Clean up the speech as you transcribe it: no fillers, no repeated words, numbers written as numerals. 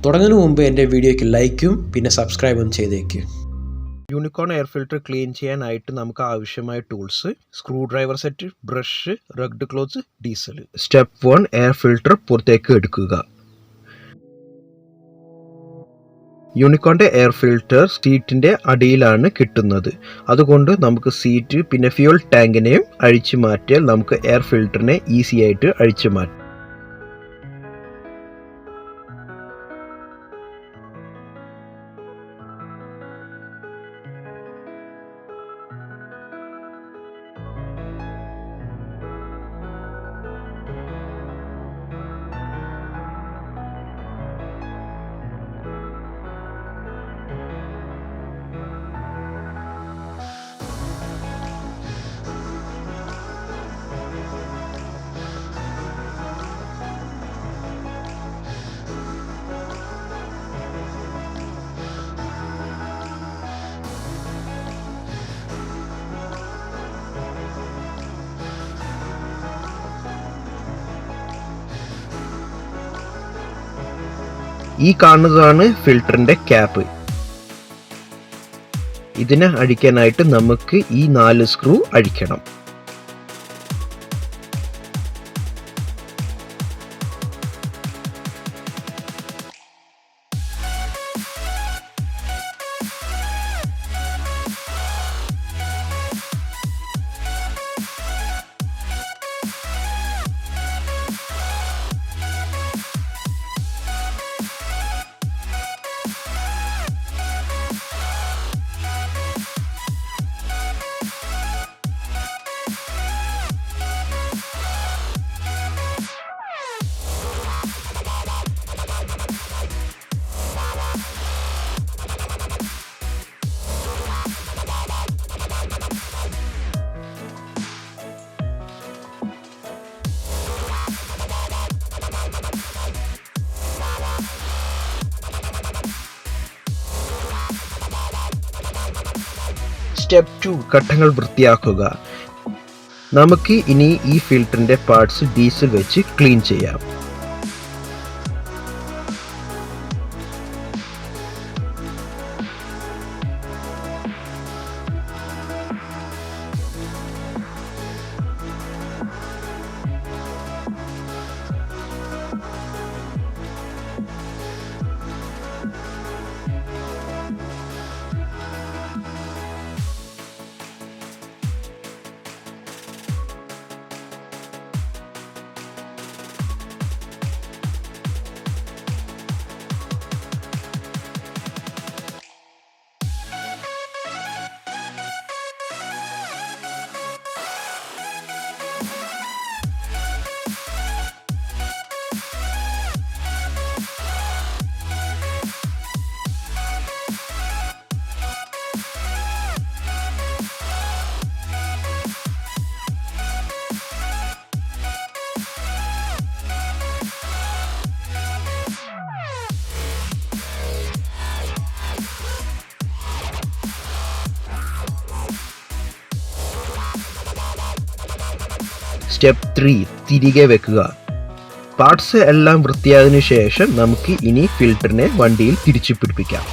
തുടങ്ങുന്നതിന് മുമ്പ് എൻ്റെ വീഡിയോയ്ക്ക് ലൈക്കും പിന്നെ സബ്സ്ക്രൈബും ചെയ്തേക്കും. യൂണിക്കോൺ എയർ ഫിൽറ്റർ ക്ലീൻ ചെയ്യാനായിട്ട് നമുക്ക് ആവശ്യമായ tools: screw driver set, brush, rugged cloth, diesel. Step 1, air filter പുറത്തേക്ക് എടുക്കുക. യൂണിക്കോണിൻ്റെ എയർ ഫിൽറ്റർ സീറ്റിൻ്റെ അടിയിലാണ് കിട്ടുന്നത്. അതുകൊണ്ട് നമുക്ക് സീറ്റ് പിന്നെ ഫ്യൂൽ ടാങ്കിനെയും അഴിച്ചു മാറ്റിയാൽ നമുക്ക് എയർ ഫിൽറ്ററിനെ ഈസി ആയിട്ട് അഴിച്ചു മാറ്റാം. ഈ കാണുന്നതാണ് ഫിൽറ്ററിൻ്റെ ക്യാപ്പ്. ഇതിനെ അഴിക്കാനായിട്ട് നമുക്ക് ഈ 4 സ്ക്രൂ അഴിക്കണം. സ്റ്റെപ്പ് 2, ഘട്ടങ്ങൾ വൃത്തിയാക്കുക. നമുക്ക് ഇനി ഈ ഫിൽറ്ററിൻ്റെ പാർട്സ് ഡീസൽ വെച്ച് ക്ലീൻ ചെയ്യാം. സ്റ്റെപ്പ് 3, തിരികെ വെക്കുക. പാർട്സ് എല്ലാം വൃത്തിയായതിനു ശേഷം നമുക്ക് ഇനി ഫിൽറ്ററിനെ വണ്ടിയിൽ തിരിച്ചു പിടിപ്പിക്കാം.